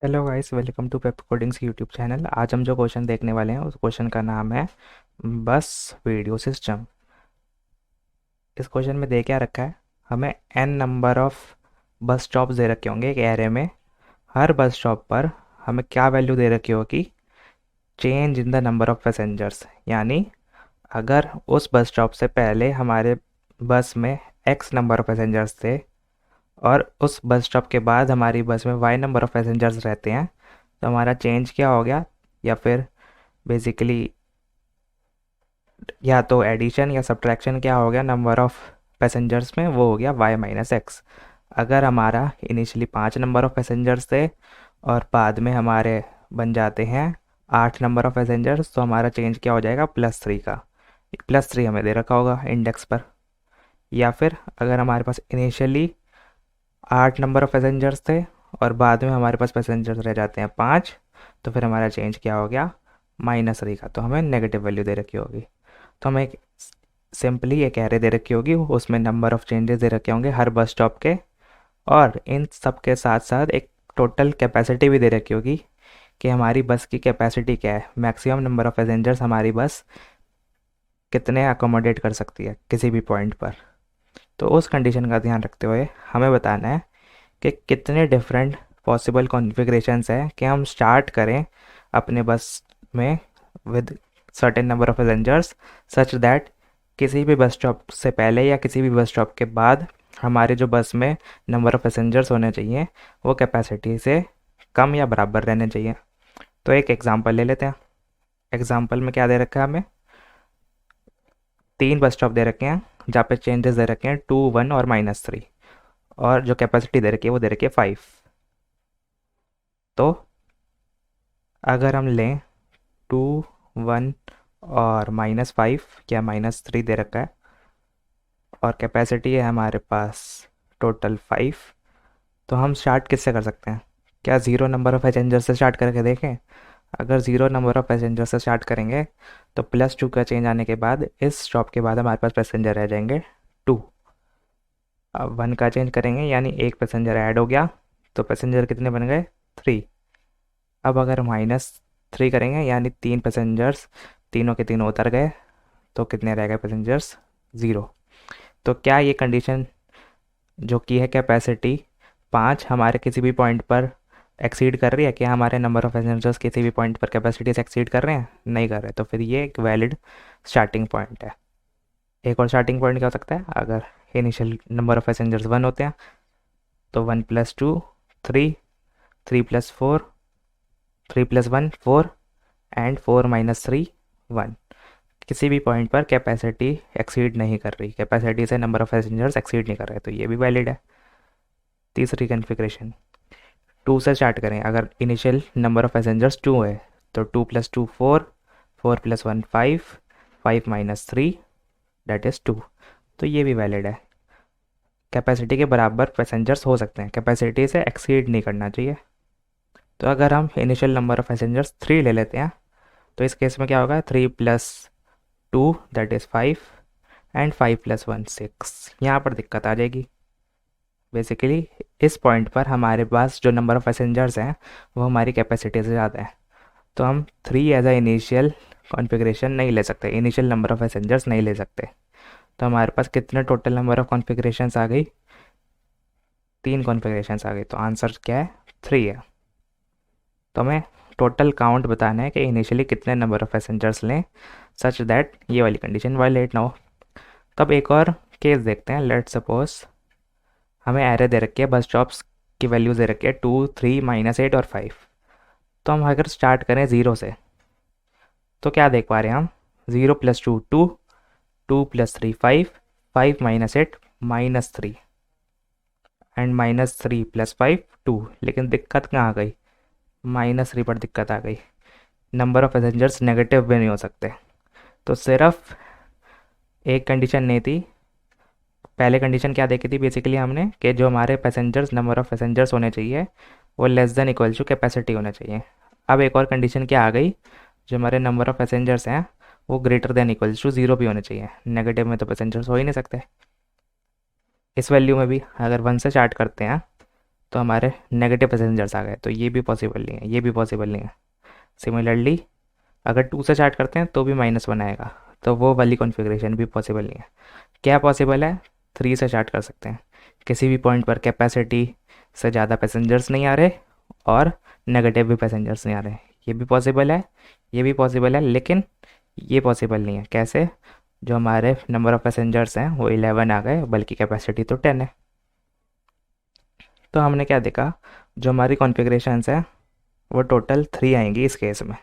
Hello guys, welcome to Pep Codings YouTube channel. आज हम जो क्वेश्चन देखने वाले हैं उस क्वेश्चन का नाम है बस वीडियो सिस्टम। इस क्वेश्चन में दे क्या रखा है, हमें n number of bus stops दे रखे होंगे एक एरे में। हर बस स्टॉप पर हमें क्या वैल्यू दे रखी होगी, change in the number of passengers. यानी अगर उस बस स्टॉप से पहले हमारे बस में x नंबर ऑफ पैसेंजर्स थे और उस बस स्टॉप के बाद हमारी बस में y नंबर ऑफ पैसेंजर्स रहते हैं, तो हमारा चेंज क्या हो गया, या फिर बेसिकली या तो एडिशन या सब्ट्रैक्शन क्या हो गया नंबर ऑफ पैसेंजर्स में, वो हो गया y माइनस एक्स। अगर हमारा इनिशियली 5 नंबर ऑफ पैसेंजर्स थे और बाद में हमारे बन जाते हैं 8 नंबर ऑफ पैसेंजर्स, तो हमारा चेंज क्या हो जाएगा, +3 का। +3 हमें दे रखा होगा इंडेक्स पर। या फिर अगर हमारे पास इनिशियली 8 नंबर ऑफ पैसेंजर्स थे और बाद में हमारे पास पैसेंजर्स रह जाते हैं 5, तो फिर हमारा चेंज क्या हो गया, -3 का। तो हमें नेगेटिव वैल्यू दे रखी होगी। तो हमें एक सिंपली एक एरे दे रखी होगी, उसमें नंबर ऑफ चेंजेस दे रखे होंगे हर बस स्टॉप के, और इन सब के साथ साथ एक टोटल कैपेसिटी भी दे रखी होगी कि हमारी बस की कैपेसिटी क्या है, मैक्सिमम नंबर ऑफ पैसेंजर्स हमारी बस कितने अकोमोडेट कर सकती है किसी भी पॉइंट पर। तो उस कंडीशन का ध्यान रखते हुए हमें बताना है कि कितने डिफरेंट पॉसिबल कॉन्फ़िगरेशंस हैं कि हम स्टार्ट करें अपने बस में with certain number of passengers, such that किसी भी बस स्टॉप से पहले या किसी भी बस स्टॉप के बाद हमारे जो बस में नंबर ऑफ पैसेंजर्स होने चाहिए वो कैपेसिटी से कम या बराबर रहने चाहिए। तो एक एग्जांपल ले लेते हैं। एग्जांपल में क्या दे रखा है, हमें 3 बस स्टॉप दे रखे हैं जहाँ पे चेंजेस दे रखे हैं 2, 1 और -3, और जो कैपेसिटी दे रखी है वो दे रखी है 5। तो अगर हम लें 2, 1 और -5 या -3 दे रखा है, और कैपेसिटी है हमारे पास टोटल 5, तो हम स्टार्ट किससे कर सकते हैं? क्या 0 नंबर ऑफ पैसेंजर से स्टार्ट करके देखें? अगर 0 नंबर ऑफ पैसेंजर से स्टार्ट करेंगे तो +2 का चेंज आने के बाद इस स्टॉप के बाद हमारे पास पैसेंजर रह जाएंगे 2। अब 1 का चेंज करेंगे यानी एक पैसेंजर ऐड हो गया, तो पैसेंजर कितने बन गए, 3। अब अगर -3 करेंगे यानी 3 पैसेंजर्स, तीनों के तीनों उतर गए, तो कितने रह गए पैसेंजर्स, 0। तो क्या ये कंडीशन जो कि है कैपेसिटी 5 हमारे किसी भी पॉइंट पर एक्सीड कर रही है? क्या हमारे नंबर ऑफ पैसेंजर्स किसी भी पॉइंट पर कैपेसिटी से एक्सीड कर रहे हैं? नहीं कर रहे। तो फिर ये एक वैलिड स्टार्टिंग पॉइंट है। एक और स्टार्टिंग पॉइंट क्या हो सकता है, अगर इनिशियल नंबर ऑफ पैसेंजर्स 1 होते हैं तो 1 + 2 3, 3 + 4, 3 + 1 4, एंड 4 - 3 1। किसी भी पॉइंट पर कैपेसिटी एक्सीड नहीं कर रही, कैपेसिटी से नंबर ऑफ पैसेंजर्स एक्सीड नहीं कर रहे, तो ये भी वैलिड है। तीसरी कॉन्फ़िगरेशन 2 से स्टार्ट करें। अगर इनिशियल नंबर ऑफ पैसेंजर्स 2 है तो 2 + 2 4, 4 + 1 5, 5 - 3 दैट इज़ 2। तो ये भी वैलिड है। कैपेसिटी के बराबर पैसेंजर्स हो सकते हैं, कैपेसिटी से एक्सीड नहीं करना चाहिए। तो अगर हम इनिशियल नंबर ऑफ पैसेंजर्स 3 ले लेते हैं, तो इस केस में क्या होगा, 3 + 2 दैट इज़ 5, एंड 5 + 1 6। यहाँ पर दिक्कत आ जाएगी। बेसिकली इस पॉइंट पर हमारे पास जो नंबर ऑफ पैसेंजर्स हैं वो हमारी कैपेसिटी से ज़्यादा है, तो हम 3 एज अ इनिशियल कॉन्फ़िगरेशन नहीं ले सकते, इनिशियल नंबर ऑफ पैसेंजर्स नहीं ले सकते। तो हमारे पास कितने टोटल नंबर ऑफ कॉन्फ़िगरेशंस आ गई, 3 कॉन्फ़िगरेशंस आ गई। तो आंसर क्या है, 3 है। तो हमें टोटल काउंट बताना है कि इनिशियली कितने नंबर ऑफ पैसेंजर्स लें सच दैट ये वाली कंडीशन वायलेट ना हो। तब एक और केस देखते हैं। लेट सपोज हमें एरे दे रखी है, बस स्टॉप्स की वैल्यू दे रखी है 2, 3, -8 और 5। तो हम अगर स्टार्ट करें 0 से, तो क्या देख पा रहे हैं हम, 0 + 2 2, 2 + 3 5, 5 - 8 -3, एंड -3 + 5 2। लेकिन दिक्कत कहाँ आ गई, -3 पर दिक्कत आ गई। नंबर ऑफ पैसेंजर्स नेगेटिव भी नहीं हो सकते। तो सिर्फ एक कंडीशन नहीं थी। पहले कंडीशन क्या देखी थी बेसिकली हमने, कि जो हमारे पैसेंजर्स नंबर ऑफ पैसेंजर्स होने चाहिए वो less than equal to capacity होना चाहिए। अब एक और कंडीशन क्या आ गई, जो हमारे नंबर ऑफ पैसेंजर्स हैं वो ग्रेटर देन इक्वल टू 0 भी होने चाहिए। नेगेटिव में तो पैसेंजर्स हो ही नहीं सकते। इस वैल्यू में भी अगर 1 से स्टार्ट करते हैं तो हमारे नेगेटिव पैसेंजर्स आ गए, तो ये भी पॉसिबल नहीं है, ये भी पॉसिबल नहीं है। सिमिलरली अगर 2 से स्टार्ट करते हैं तो भी -1 आएगा, तो वो वाली कॉन्फ़िगरेशन भी पॉसिबल नहीं है। क्या पॉसिबल है? 3 से स्टार्ट कर सकते हैं, किसी भी पॉइंट पर कैपेसिटी से ज़्यादा पैसेंजर्स नहीं आ रहे और नेगेटिव भी पैसेंजर्स नहीं आ रहे। ये भी पॉसिबल है, ये भी पॉसिबल है, लेकिन ये पॉसिबल नहीं है। कैसे? जो हमारे नंबर ऑफ़ पैसेंजर्स हैं वो 11 आ गए, बल्कि कैपेसिटी तो 10 है। तो हमने क्या देखा, जो हमारी कॉन्फ़िगरेशंस हैं वो टोटल 3 आएंगी इस केस में,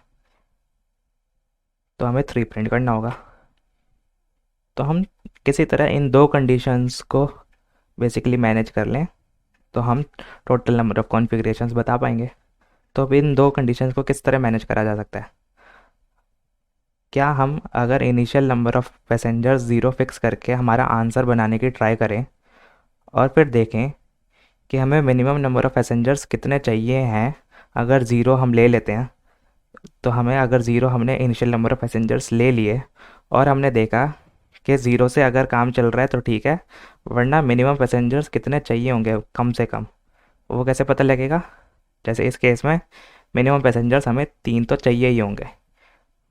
तो हमें 3 प्रिंट करना होगा। तो हम किसी तरह इन दो कंडीशंस को बेसिकली मैनेज कर लें तो हम टोटल नंबर ऑफ़ कॉन्फ़िगरेशंस बता पाएंगे। तो अब इन दो कंडीशंस को किस तरह मैनेज करा जा सकता है? क्या हम अगर initial number of passengers 0 fix करके हमारा आंसर बनाने की ट्राई करें और फिर देखें कि हमें मिनिमम नंबर ऑफ़ पैसेंजर्स कितने चाहिए हैं, अगर 0 हम ले लेते हैं, तो हमें अगर 0 हमने इनिशियल नंबर ऑफ़ पैसेंजर्स ले लिए और हमने देखा कि 0 से अगर काम चल रहा है तो ठीक है, वरना मिनिमम पैसेंजर्स कितने चाहिए होंगे कम से कम, वो कैसे पता लगेगा? जैसे इस केस में मिनिमम पैसेंजर्स हमें 3 तो चाहिए ही होंगे।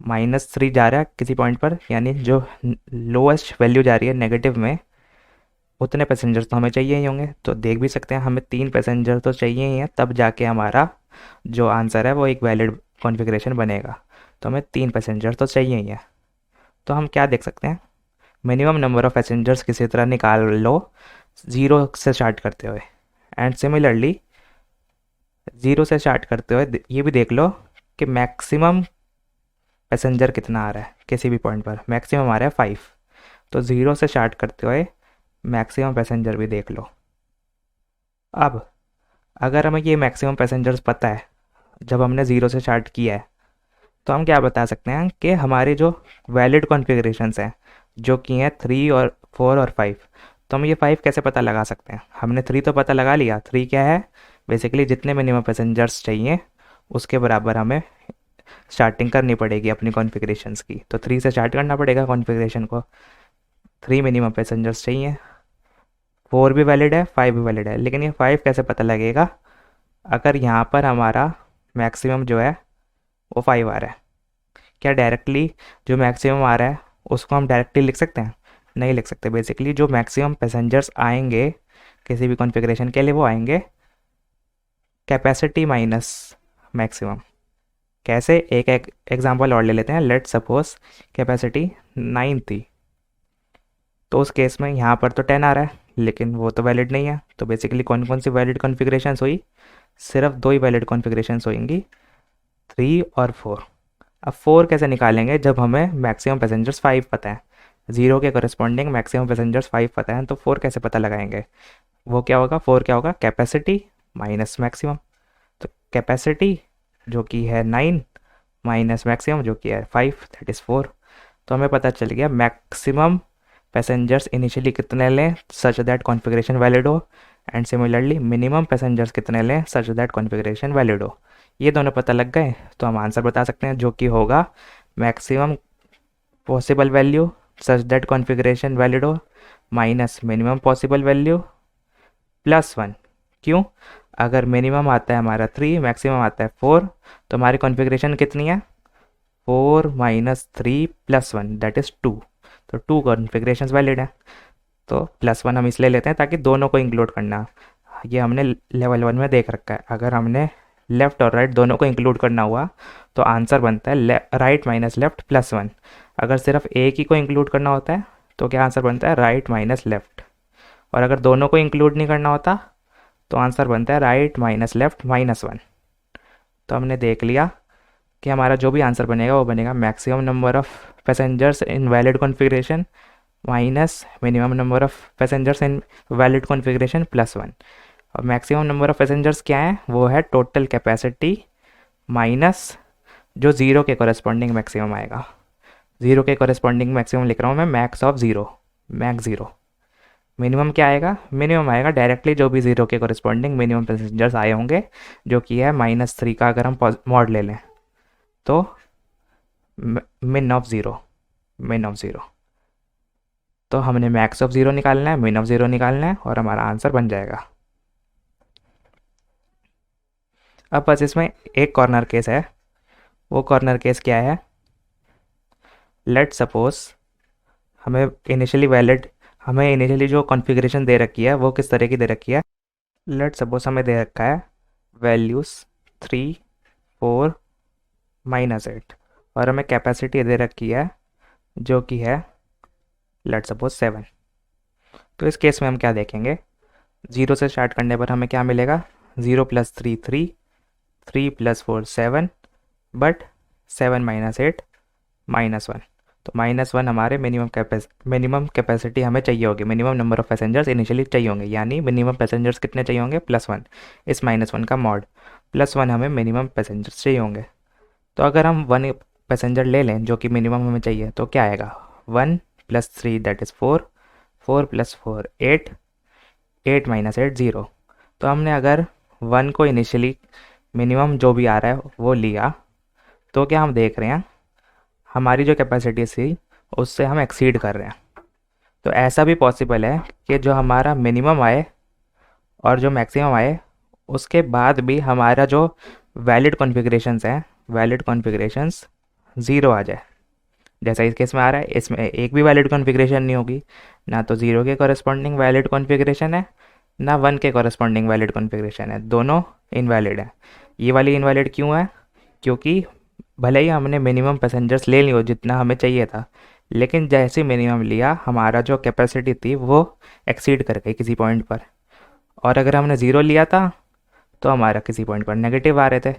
-3 जा रहा है किसी पॉइंट पर, यानी जो लोएस्ट वैल्यू जा रही है नेगेटिव में, उतने पैसेंजर्स तो हमें चाहिए ही होंगे। तो देख भी सकते हैं हमें 3 पैसेंजर तो चाहिए ही हैं, तब जाके हमारा जो आंसर है वो एक वैलिड कॉन्फ़िगरेशन बनेगा। तो हमें 3 पैसेंजर तो चाहिए ही हैं। तो हम क्या देख सकते हैं, मिनिमम नंबर ऑफ़ पैसेंजर्स किसी तरह निकाल लो 0 से स्टार्ट करते हुए, एंड सिमिलरली 0 से स्टार्ट करते हुए ये भी देख लो कि मैक्सिमम पैसेंजर कितना आ रहा है किसी भी पॉइंट पर। मैक्सिमम आ रहा है 5, तो 0 से स्टार्ट करते हुए मैक्सिमम पैसेंजर भी देख लो। अब अगर हमें ये मैक्सिमम पैसेंजर्स पता है जब हमने 0 से स्टार्ट किया है, तो हम क्या बता सकते हैं कि हमारे जो वैलिड कॉन्फ़िगरेशंस हैं जो कि हैं 3 और 4 और 5, तो हम ये 5 कैसे पता लगा सकते हैं? हमने 3 तो पता लगा लिया। 3 क्या है? बेसिकली जितने मिनिमम पैसेंजर्स चाहिए उसके बराबर हमें स्टार्टिंग करनी पड़ेगी अपनी कॉन्फ़िगरेशंस की। तो 3 से स्टार्ट करना पड़ेगा कॉन्फ़िगरेशन को। 3 मिनिमम पैसेंजर्स चाहिए, 4 भी वैलिड है, 5 भी वैलिड है, लेकिन ये 5 कैसे पता लगेगा अगर यहाँ पर हमारा मैक्सिमम जो है वो 5 आ रहा है? क्या डायरेक्टली जो मैक्सिमम आ रहा है उसको हम डायरेक्टली लिख सकते हैं? नहीं लिख सकते। बेसिकली जो मैक्सिमम पैसेंजर्स आएंगे किसी भी कॉन्फ़िगरेशन के लिए वो आएंगे कैपेसिटी माइनस मैक्सिमम। कैसे? एक एग्जांपल और ले लेते हैं। लेट सपोज कैपेसिटी 9 थी, तो उस केस में यहाँ पर तो 10 आ रहा है, लेकिन वो तो वैलिड नहीं है। तो बेसिकली कौन कौन सी वैलिड कॉन्फ़िगरेशंस हुई? सिर्फ 2 ही वैलिड कॉन्फ़िगरेशंस होंगी, 3 और 4। अब 4 कैसे निकालेंगे जब हमें मैक्सिमम पैसेंजर्स 5 पता है? 0 के करस्पॉन्डिंग मैक्सिमम पैसेंजर्स 5 पता है, तो 4 कैसे पता लगाएंगे? वो क्या होगा? 4 क्या होगा? Capacity minus maximum. तो कैपेसिटी जो कि है 9 माइनस मैक्सिमम जो कि है 5, दैट इज़ 4। तो हमें पता चल गया मैक्सिमम पैसेंजर्स इनिशियली कितने लें सच दैट कॉन्फ़िगरेशन वैलिड हो, एंड सिमिलरली मिनिमम पैसेंजर्स कितने लें सच दैट कॉन्फ़िगरेशन वैलिड हो। ये दोनों पता लग गए तो हम आंसर बता सकते हैं, जो कि होगा maximum possible value such that configuration valid हो माइनस मिनिमम पॉसिबल वैल्यू +1। क्यों? अगर मिनिमम आता है हमारा 3, मैक्सिमम आता है 4, तो हमारी कॉन्फ़िगरेशन कितनी है? 4 माइनस 3 +1 दैट इज़ 2। तो 2 कॉन्फ़िगरेशंस वैलिड है, तो +1 हम इसलिए लेते हैं ताकि दोनों को इंक्लूड करना। ये हमने लेवल 1 में देख रखा है। अगर हमने लेफ़्ट और राइट दोनों को इंक्लूड करना हुआ तो आंसर बनता है राइट माइनस लेफ़्ट +1। अगर सिर्फ एक ही को इंक्लूड करना होता है तो क्या आंसर बनता है? Right minus left. और अगर दोनों को इंक्लूड नहीं करना होता तो आंसर बनता है राइट माइनस लेफ़्ट -1। तो हमने देख लिया कि हमारा जो भी आंसर बनेगा वो बनेगा maximum number of passengers in valid configuration minus minimum number of passengers in valid configuration +1। और मैक्सिमम नंबर ऑफ़ पैसेंजर्स क्या है? वो है टोटल कैपेसिटी माइनस जो 0 के कॉरेस्पॉन्डिंग मैक्सिमम आएगा। 0 के कॉरेस्पॉन्डिंग मैक्सिमम लिख रहा हूँ मैं, मैक्स ऑफ 0, मैक्स 0। मिनिमम क्या आएगा? मिनिमम आएगा डायरेक्टली जो भी 0 के कॉरेस्पॉन्डिंग मिनिमम पैसेंजर्स आए होंगे, जो कि है -3 का अगर हम मॉड ले लें, तो मिन ऑफ ज़ीरो, मिन ऑफ ज़ीरो। तो हमने मैक्स ऑफ ज़ीरो निकालना है, मिन ऑफ ज़ीरो निकालना है और हमारा आंसर बन जाएगा। अब बस इसमें एक कॉर्नर केस है। वो कॉर्नर केस क्या है? लेट सपोज हमें हमें इनिशियली जो कॉन्फ़िगरेशन दे रखी है वो किस तरह की दे रखी है। लेट सपोज हमें दे रखा है वैल्यूज़ 3, 4, -8 और हमें कैपेसिटी दे रखी है जो कि है लेट सपोज 7। तो इस केस में हम क्या देखेंगे, 0 से स्टार्ट करने पर हमें क्या मिलेगा, 0 + 3 3, 3 + 4 7, बट 7 - 8 -1। तो -1 हमारे मिनिमम कैपेसिटी हमें चाहिए होगी, minimum number of passengers initially चाहिए होंगे, यानी मिनिमम पैसेंजर्स कितने चाहिए होंगे, +1। इस -1 का मॉड +1 हमें मिनिमम पैसेंजर्स चाहिए होंगे। तो अगर हम 1 पैसेंजर ले लें जो कि मिनिमम हमें चाहिए, तो क्या आएगा, 1 + 3 दैट इज़ 4, 4 + 4 8, 8 - 8 0। तो हमने अगर 1 को इनिशियली मिनिमम जो भी आ रहा है वो लिया, तो क्या हम देख रहे हैं हमारी जो कैपेसिटी थी उससे हम एक्सीड कर रहे हैं। तो ऐसा भी पॉसिबल है कि जो हमारा मिनिमम आए और जो मैक्सिमम आए उसके बाद भी हमारा जो वैलिड कॉन्फ़िगरेशंस हैं, वैलिड कॉन्फ़िगरेशंस ज़ीरो आ जाए। जैसा इस केस में आ रहा है, इसमें एक भी वैलिड कॉन्फ़िगरेशन नहीं होगी, ना तो 0 के कॉरस्पॉन्डिंग वैलिड कॉन्फ़िगरेशन है, ना 1 के कॉरस्पॉन्डिंग वैलिड कॉन्फ़िगरेशन है, दोनों इनवैलिड है। ये वाली इनवैलिड क्यों है? क्योंकि भले ही हमने मिनिमम पैसेंजर्स ले लियो जितना हमें चाहिए था, लेकिन जैसे मिनिमम लिया हमारा जो कैपेसिटी थी वो एक्सीड कर गई किसी पॉइंट पर। और अगर हमने ज़ीरो लिया था तो हमारा किसी पॉइंट पर नेगेटिव आ रहे थे,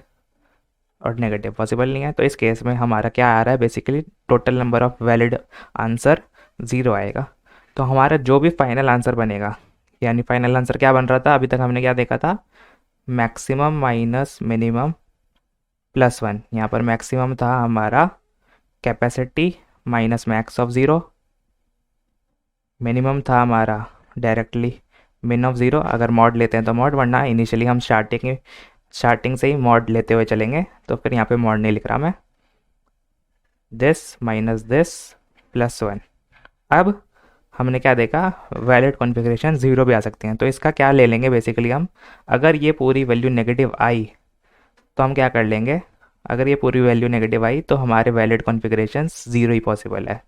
और नेगेटिव पॉसिबल नहीं है। तो इस केस में हमारा क्या आ रहा है, basically total number of valid answer 0 आएगा। तो हमारा जो भी फाइनल आंसर बनेगा, यानी फाइनल आंसर क्या बन रहा था, अभी तक हमने क्या देखा था, मैक्सिमम माइनस मिनिमम +1। यहाँ पर मैक्सिमम था हमारा capacity minus max of 0, minimum था हमारा डायरेक्टली मिन ऑफ 0, अगर मॉड लेते हैं तो मॉड, वरना इनिशियली हम स्टार्टिंग से ही मॉड लेते हुए चलेंगे। तो फिर यहाँ पे मॉड नहीं लिख रहा मैं, दिस माइनस दिस +1। अब हमने क्या देखा, वैलिड कॉन्फ़िगरेशन 0 भी आ सकते हैं। तो इसका क्या ले लेंगे बेसिकली हम, अगर ये पूरी वैल्यू नेगेटिव आई तो हम क्या कर लेंगे, अगर ये पूरी वैल्यू नेगेटिव आई तो हमारे वैलिड कॉन्फ़िगरेशन 0 ही पॉसिबल है।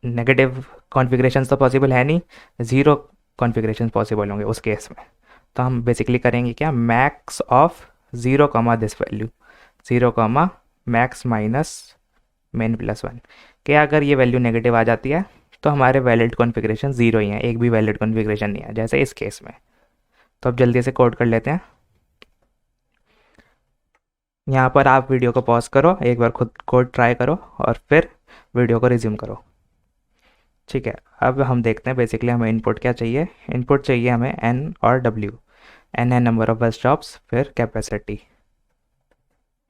नेगेटिव कॉन्फ़िगरेशन तो पॉसिबल है नहीं, 0 कॉन्फ़िगरेशन पॉसिबल होंगे उस केस में। तो हम बेसिकली करेंगे क्या, max of 0 comma this value, 0 comma max minus min +1। कि अगर ये वैल्यू नेगेटिव आ जाती है तो हमारे वैलिड कॉन्फ़िगरेशन 0 ही हैं, एक भी वैलिड कॉन्फ़िगरेशन नहीं है, जैसे इस केस में। तो अब जल्दी से कोड कर लेते हैं। यहाँ पर आप वीडियो को पॉज करो, एक बार खुद कोड ट्राई करो और फिर वीडियो को रिज्यूम करो। ठीक है, अब हम देखते हैं बेसिकली हमें इनपुट क्या चाहिए। इनपुट चाहिए हमें n और w। n है नंबर ऑफ बस स्टॉप्स, फिर कैपेसिटी।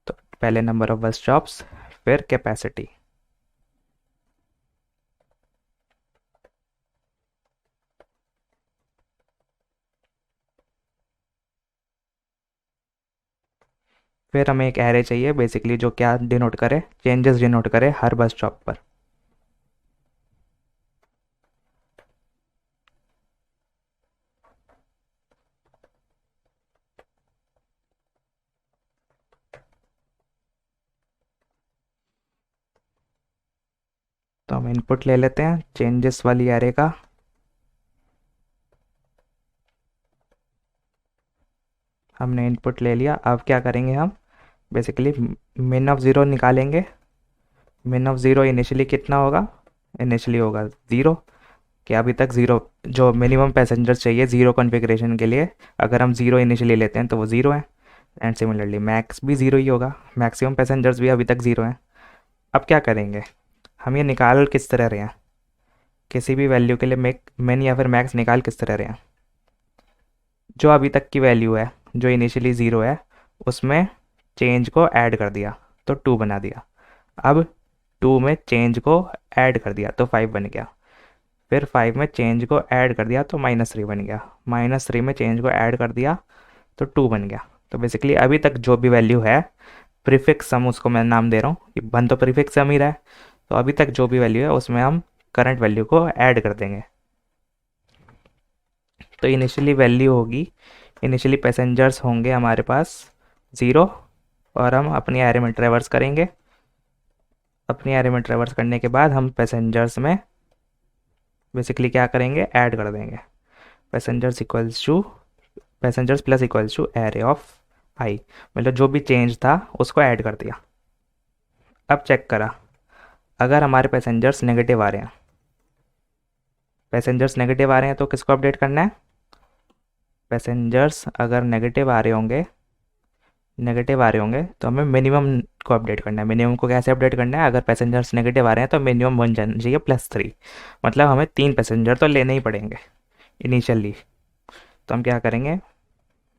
तो पहले नंबर ऑफ बस स्टॉप्स फिर कैपेसिटी। फिर हमें एक एरे चाहिए बेसिकली जो क्या डिनोट करे, चेंजेस डिनोट करे हर बस स्टॉप पर। तो हम इनपुट ले लेते हैं चेंजेस वाली एरे का। हमने इनपुट ले लिया, अब क्या करेंगे हम, बेसिकली min ऑफ 0 निकालेंगे। min ऑफ 0 इनिशियली कितना होगा, इनिशियली होगा 0, कि अभी तक 0 जो मिनिमम पैसेंजर्स चाहिए 0 कॉन्फ़िगरेशन के लिए, अगर हम 0 इनिशियली लेते हैं तो वो 0 है। एंड सिमिलरली मैक्स भी 0 ही होगा, मैक्सिमम पैसेंजर्स भी अभी तक 0 हैं। अब क्या करेंगे, हम ये निकाल किस तरह रहे हैं, किसी भी वैल्यू के लिए मिन या फिर मैक्स निकाल किस तरह रहे हैं, जो अभी तक की वैल्यू है जो इनिशियली 0 है उसमें चेंज को ऐड कर दिया तो 2 बना दिया। अब 2 में चेंज को ऐड कर दिया तो 5 बन गया, फिर 5 में चेंज को ऐड कर दिया तो -3 बन गया, -3 में चेंज को ऐड कर दिया तो 2 बन गया। तो बेसिकली अभी तक जो भी वैल्यू है, प्रीफिक्स सम उसको मैं नाम दे रहा हूँ, ये बन तो प्रीफिक्स सम ही रहा है। तो अभी तक जो भी वैल्यू है उसमें हम करंट वैल्यू को ऐड कर देंगे। तो इनिशियली वैल्यू होगी, इनिशियली पैसेंजर्स होंगे हमारे पास 0। और हम अपनी एरे में ट्रेवर्स करेंगे। अपनी एरे में ट्रेवर्स करने के बाद हम पैसेंजर्स में बेसिकली क्या करेंगे, ऐड कर देंगे। Passengers equals to passengers plus equals to array of I, मतलब जो भी चेंज था उसको ऐड कर दिया। अब चेक करा, अगर हमारे पैसेंजर्स नेगेटिव आ रहे हैं, पैसेंजर्स नेगेटिव आ रहे हैं तो किसको अपडेट करना है? पैसेंजर्स अगर नेगेटिव आ रहे होंगे तो हमें मिनिमम को अपडेट करना है। मिनिमम को कैसे अपडेट करना है? अगर पैसेंजर्स नेगेटिव आ रहे हैं तो मिनिमम बन जाना चाहिए +3, मतलब हमें 3 पैसेंजर तो लेने ही पड़ेंगे इनिशियली। तो हम क्या करेंगे,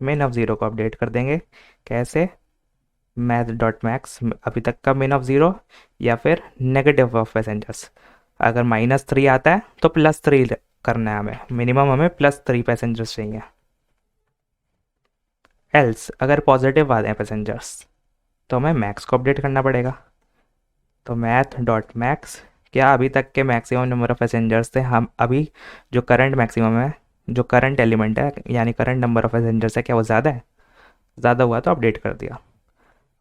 मिन ऑफ ज़ीरो को अपडेट कर देंगे। कैसे? मैथ डॉट मैक्स अभी तक का मिन ऑफ ज़ीरो, या फिर नेगेटिव ऑफ पैसेंजर्स। अगर -3 आता है तो +3 करना है हमें, मिनिमम हमें +3 पैसेंजर्स चाहिए। एल्स अगर पॉजिटिव आ रहे हैं पैसेंजर्स तो हमें मैक्स को अपडेट करना पड़ेगा। तो मैथ डॉट मैक्स, क्या अभी तक के मैक्सिमम नंबर ऑफ पैसेंजर्स थे, हम अभी जो करंट मैक्सिमम है, जो करंट एलिमेंट है यानी करंट नंबर ऑफ पैसेंजर्स है, क्या वो ज़्यादा है? ज़्यादा हुआ तो अपडेट कर दिया।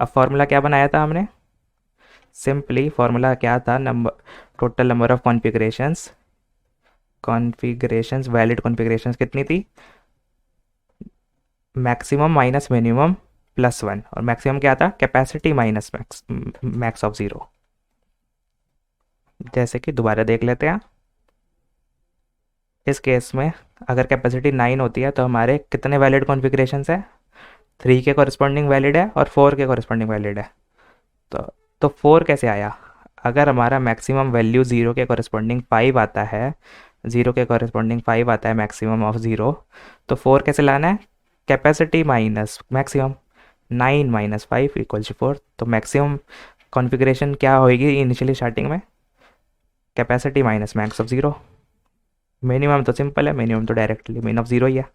अब फॉर्मूला क्या बनाया था हमने? सिंपली फॉर्मूला क्या था, number total number of configurations valid configurations कितनी थी? मैक्सिमम माइनस मिनिमम +1, और मैक्सिमम क्या था? Capacity minus max of zero. जैसे कि दोबारा देख लेते हैं, इस केस में अगर कैपेसिटी 9 होती है तो हमारे कितने वैलिड कॉन्फ़िगरेशंस है? 3 के कॉरस्पॉन्डिंग वैलिड है और 4 के कॉरस्पॉन्डिंग वैलिड है। तो तो 4 कैसे आया? अगर हमारा मैक्सिमम वैल्यू 0 के कॉरस्पॉन्डिंग 5 आता है, 0 के कॉरस्पॉन्डिंग 5 आता है मैक्सिमम ऑफ 0, तो 4 कैसे लाना है? Capacity minus maximum, 9 minus 5 equals to 4। तो मैक्सिमम कॉन्फ़िगरेशन क्या होगी इनिशियली स्टार्टिंग में? Capacity minus max of 0। Minimum तो सिंपल है, मिनिमम तो डायरेक्टली मिन ऑफ 0 ही है,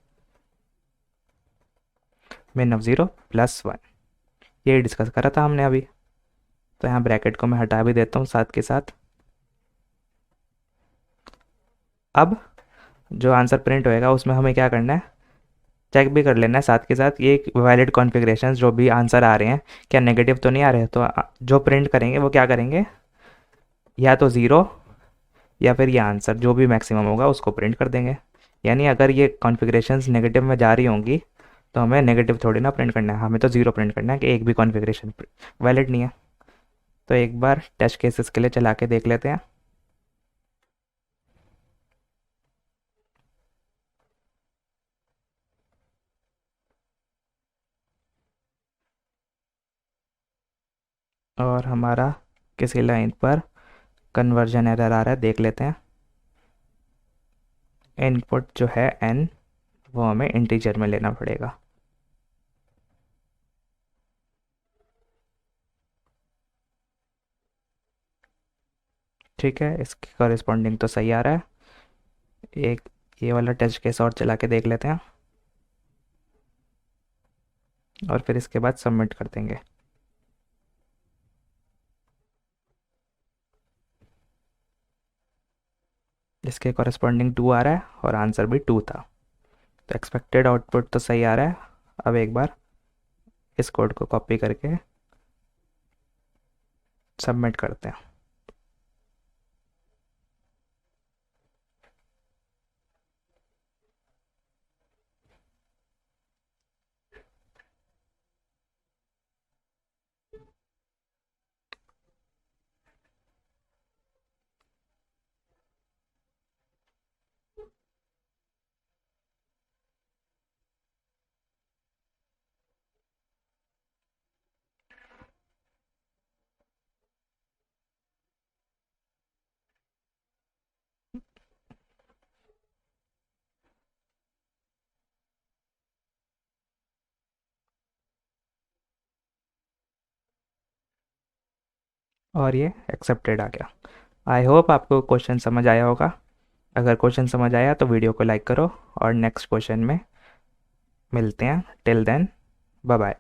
मिन ऑफ 0 +1। ये डिस्कस करा था हमने अभी। तो यहाँ ब्रैकेट को मैं हटा भी देता हूँ साथ के साथ। अब जो आंसर प्रिंट होएगा उसमें हमें क्या करना है, चेक भी कर लेना है साथ के साथ ये वैलिड कॉन्फ़िगरेशंस जो भी आंसर आ रहे हैं क्या नेगेटिव तो नहीं आ रहे हैं। तो जो प्रिंट करेंगे वो क्या करेंगे, या तो 0 या फिर ये आंसर जो भी मैक्सिमम होगा उसको प्रिंट कर देंगे। यानी अगर ये कॉन्फ़िगरेशंस नेगेटिव में जा रही होंगी तो हमें नेगेटिव थोड़ी ना प्रिंट करना है, हमें तो 0 प्रिंट करना है कि एक भी कॉन्फ़िगरेशन वैलिड नहीं है। तो एक बार टेस्ट केसेस के लिए चला के देख लेते हैं। और हमारा किसी लाइन पर कन्वर्जन एरर आ रहा है, देख लेते हैं। इनपुट जो है n वो हमें इंटीजर में लेना पड़ेगा। ठीक है, इसके कॉरेस्पॉन्डिंग तो सही आ रहा है। एक ये वाला टेस्ट केस और चला के देख लेते हैं और फिर इसके बाद सबमिट कर देंगे। इसके कॉरेस्पॉन्डिंग 2 आ रहा है और आंसर भी 2 था, तो एक्सपेक्टेड आउटपुट तो सही आ रहा है। अब एक बार इस कोड को कॉपी करके सबमिट करते हैं। और ये एक्सेप्टेड आ गया। आई होप आपको क्वेश्चन समझ आया होगा। अगर क्वेश्चन समझ आया तो वीडियो को लाइक करो और नेक्स्ट क्वेश्चन में मिलते हैं। Till then bye bye.